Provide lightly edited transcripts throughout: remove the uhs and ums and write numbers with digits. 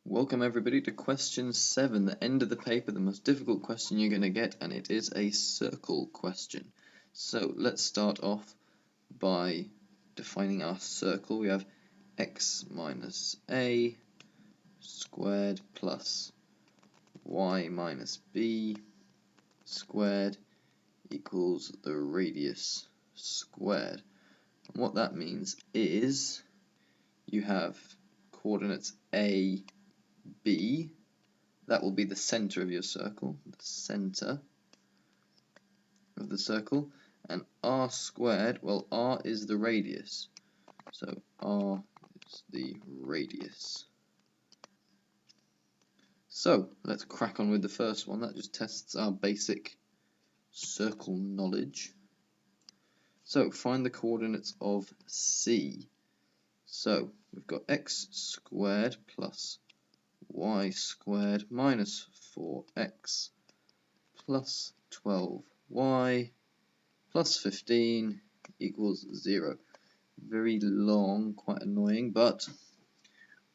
Welcome everybody to question 7, the end of the paper, the most difficult question you're going to get, and it is a circle question. So let's start off by defining our circle. We have x minus a squared plus y minus b squared equals the radius squared. And what that means is you have coordinates a, B, that will be the center of your circle, the center of the circle, and r squared, well, r is the radius, so r is the radius. So let's crack on with the first one. That just tests our basic circle knowledge. So find the coordinates of C. So we've got x squared plus y squared minus 4x plus 12y plus 15 equals 0. Very long, quite annoying, but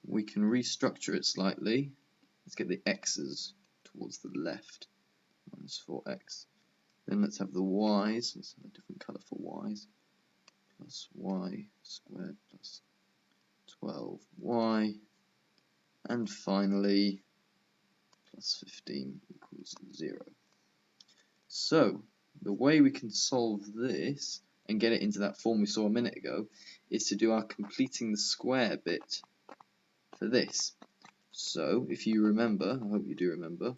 we can restructure it slightly. Let's get the x's towards the left, minus 4x. Then let's have the y's, let's have a different colour for y's, plus y squared plus 12y. And finally, plus 15 equals 0. So, the way we can solve this and get it into that form we saw a minute ago is to do our completing the square bit for this. So, if you remember, I hope you do remember,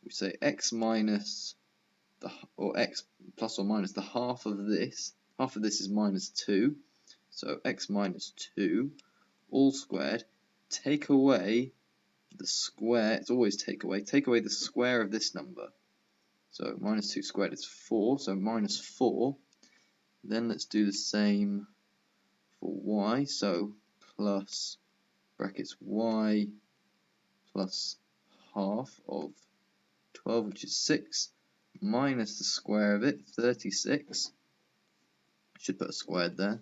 we say x minus, x plus or minus the half of this is minus 2, so x minus 2, all squared. Take away the square, it's always take away the square of this number. So minus 2 squared is 4, so minus 4. Then let's do the same for y, so plus brackets y plus half of 12, which is 6, minus the square of it, 36. Should put a squared there.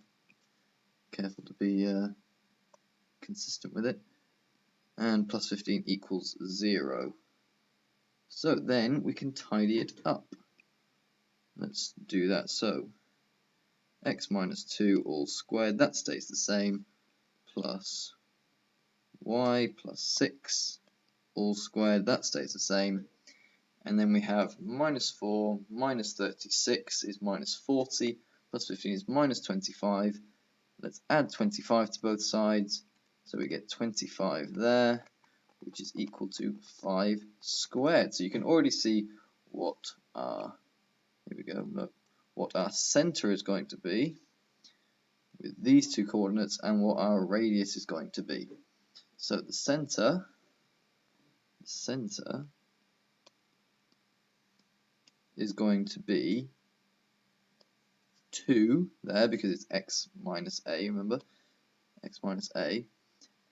Careful to be consistent with it, and plus 15 equals 0. So then we can tidy it up. Let's do that. So x minus 2 all squared, that stays the same, plus y plus 6 all squared, that stays the same, and then we have minus 4 minus 36 is minus 40, plus 15 is minus 25. Let's add 25 to both sides. So we get 25 there, which is equal to 5 squared. So you can already see what our, what our center is going to be with these two coordinates and what our radius is going to be. So the center is going to be 2 there because it's x minus a, remember, x minus a,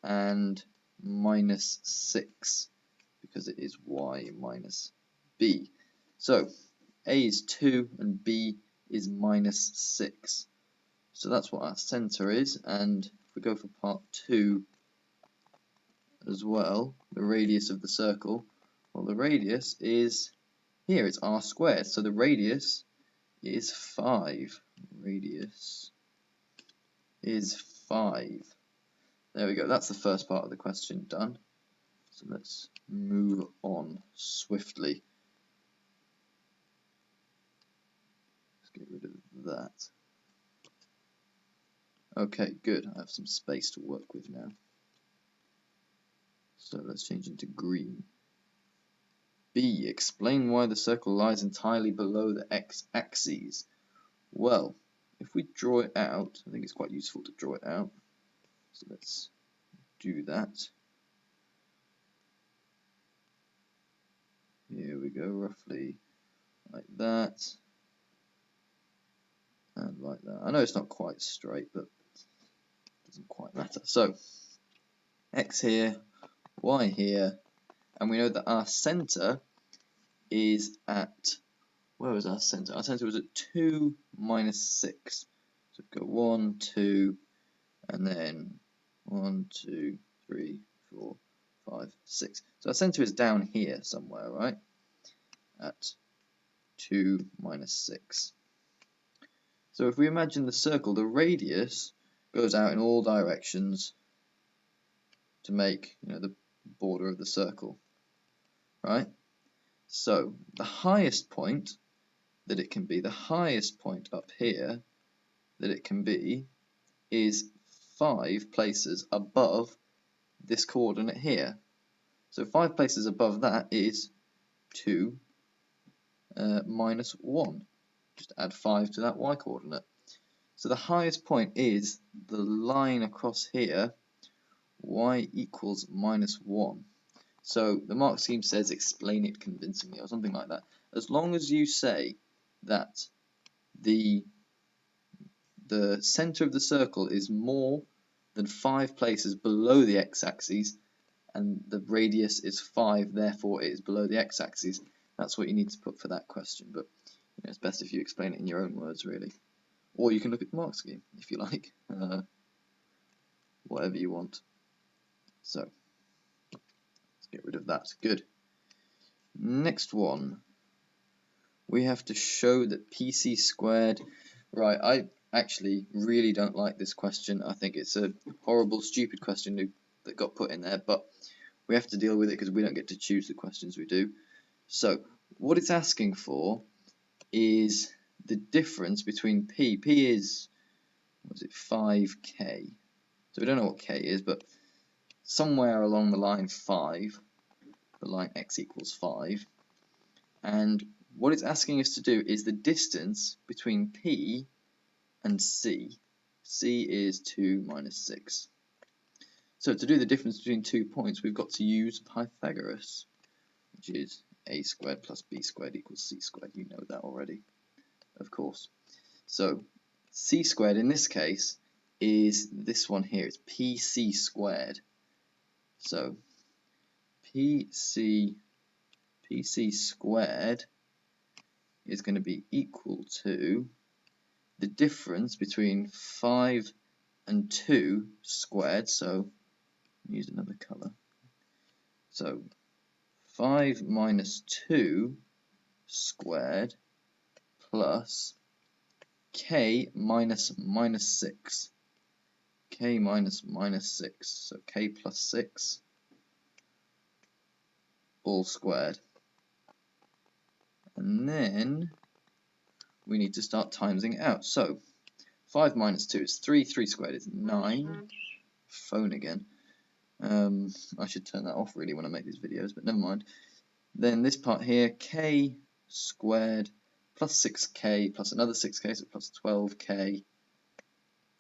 and minus 6 because it is y minus b. So a is 2 and b is minus 6. So that's what our center is, and if we go for part 2 as well, the radius of the circle, well, the radius is here, it's r squared, so the radius is 5. Radius is 5. There we go, that's the first part of the question done. So let's move on swiftly. Let's get rid of that. Okay, good, I have some space to work with now. So let's change into green. B, explain why the circle lies entirely below the x-axis. Well, if we draw it out, I think it's quite useful to draw it out. So let's do that. Here we go, roughly like that. And like that. I know it's not quite straight, but it doesn't quite matter. So, x here, y here, and we know that our center is at, where was our center? Our center was at 2 minus 6. So go 1, 2, and then 1, 2, 3, 4, 5, 6. So our centre is down here somewhere, right? At 2 minus 6. So if we imagine the circle, the radius goes out in all directions to make, the border of the circle, right? So the highest point that it can be, the highest point up here that it can be is 5 places above this coordinate here. So 5 places above that is 2 minus 1. Just add 5 to that y coordinate. So the highest point is the line across here, y equals minus 1. So the mark scheme says explain it convincingly or something like that. As long as you say that the center of the circle is more than 5 places below the x-axis and the radius is 5, therefore it is below the x-axis, that's what you need to put for that question. But it's best if you explain it in your own words, really. Or you can look at the mark scheme if you like, whatever you want. So let's get rid of that. Good. Next one, we have to show that PC squared. Right, I actually really don't like this question. I think it's a horrible, stupid question that got put in there, but we have to deal with it because we don't get to choose the questions we do. So what it's asking for is the difference between p. P is, what is it, 5k. So we don't know what k is, but somewhere along the line 5, the line x equals 5, and what it's asking us to do is the distance between p and c. C is 2 minus 6. So to do the difference between 2 points, we've got to use Pythagoras, which is a squared plus b squared equals c squared. You know that already, of course. So c squared in this case is this one here. It's pc squared. So pc squared is going to be equal to the difference between 5 and 2 squared. So use another colour. So 5 minus 2 squared plus k minus minus 6. K minus minus 6. So k plus 6 all squared. And then we need to start timesing it out. So 5 minus 2 is 3. 3 squared is 9. Phone again. I should turn that off really when I make these videos, but never mind. Then this part here, k squared plus 6k plus another 6k, so plus 12k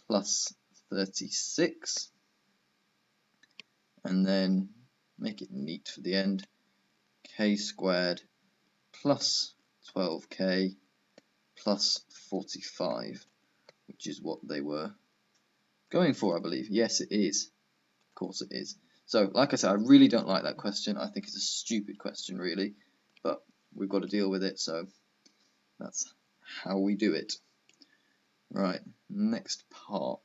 plus 36. And then make it neat for the end. K squared plus 12k plus 45, which is what they were going for, I believe. Yes, it is. Of course it is. So, like I said, I really don't like that question. I think it's a stupid question, really. But we've got to deal with it, so that's how we do it. Right, next part.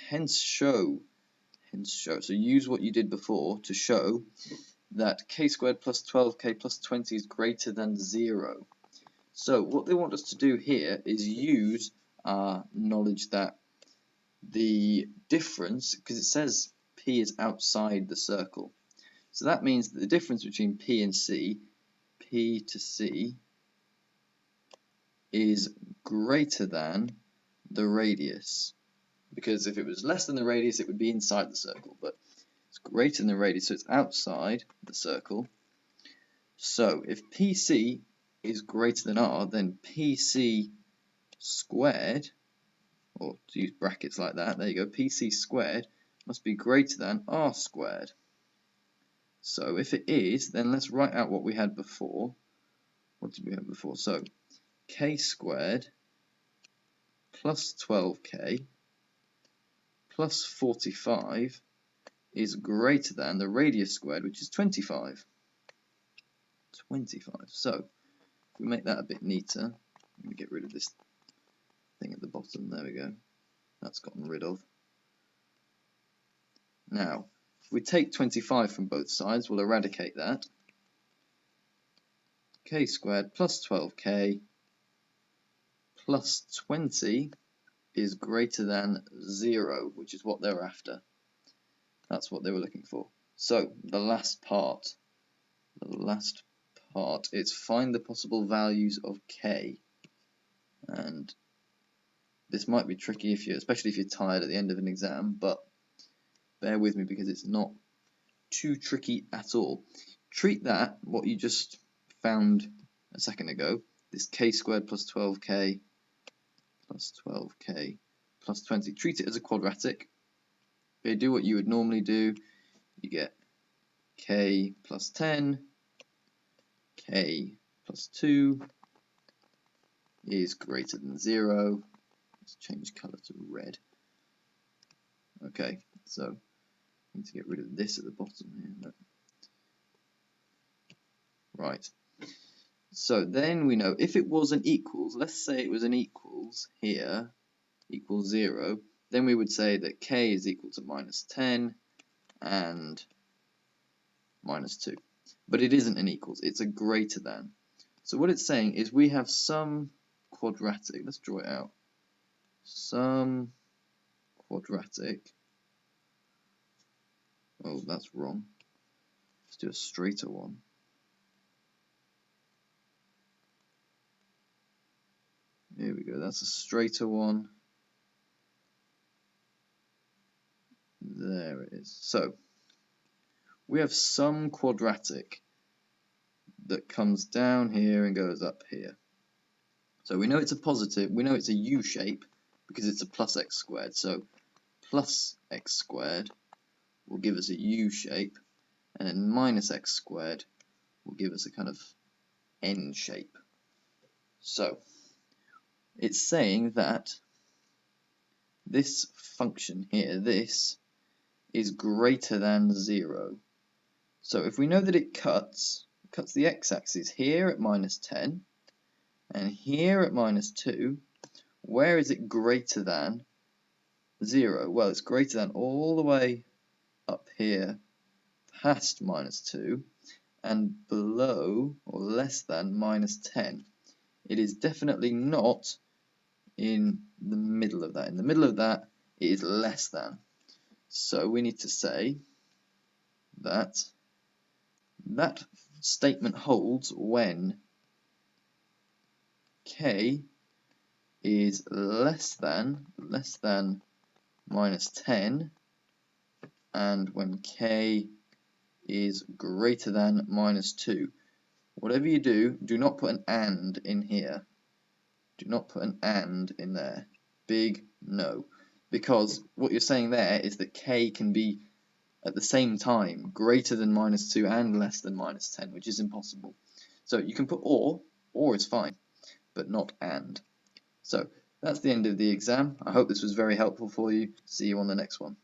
Hence show. So use what you did before to show that k squared plus 12k plus 20 is greater than 0. So what they want us to do here is use our knowledge that the difference, because it says p is outside the circle, so that means that the difference between p and c, p to c, is greater than the radius. Because if it was less than the radius, it would be inside the circle, but it's greater than the radius, so it's outside the circle. So if PC is greater than R, then PC squared, or to use brackets like that, there you go, PC squared must be greater than R squared. So if it is, then let's write out what we had before. What did we have before? So k squared plus 12k plus 45 is greater than the radius squared, which is 25. 25. So if we make that a bit neater, let me get rid of this thing at the bottom. There we go. That's gotten rid of. Now, If we take 25 from both sides, we'll eradicate that. K squared plus 12k plus 20 is greater than 0, which is what they were after. That's what they were looking for. So the last part, it's find the possible values of k. And this might be tricky especially if you're tired at the end of an exam, but bear with me because it's not too tricky at all. Treat that, what you just found a second ago, this k squared plus 12k plus 12k plus 20, treat it as a quadratic. Okay, do what you would normally do. You get k plus 10, k plus 2 is greater than 0. Let's change colour to red. Okay, so I need to get rid of this at the bottom here. Right. So then we know if it was an equals, let's say it was an equals here, equals 0, then we would say that k is equal to minus 10 and minus 2. But it isn't an equals, it's a greater than. So what it's saying is we have some quadratic, let's draw it out, some quadratic, oh that's wrong, let's do a straighter one. Here we go, that's a straighter one. There it is. So we have some quadratic that comes down here and goes up here. So we know it's a positive, we know it's a U shape because it's a plus x squared. So plus x squared will give us a U shape, and then minus x squared will give us a kind of N shape. So it's saying that this function here, this, is greater than 0. So if we know that it cuts the x-axis here at minus 10 and here at minus 2, where is it greater than 0? Well, it's greater than all the way up here past minus 2 and below or less than minus 10. It is definitely not in the middle of that. In the middle of that, it is less than. So we need to say that that statement holds when k is less than minus 10 and when k is greater than minus 2. Whatever you do, do not put an and in here. Do not put an and in there. Big no. Because what you're saying there is that k can be at the same time greater than minus 2 and less than minus 10, which is impossible. So you can put or is fine, but not and. So that's the end of the exam. I hope this was very helpful for you. See you on the next one.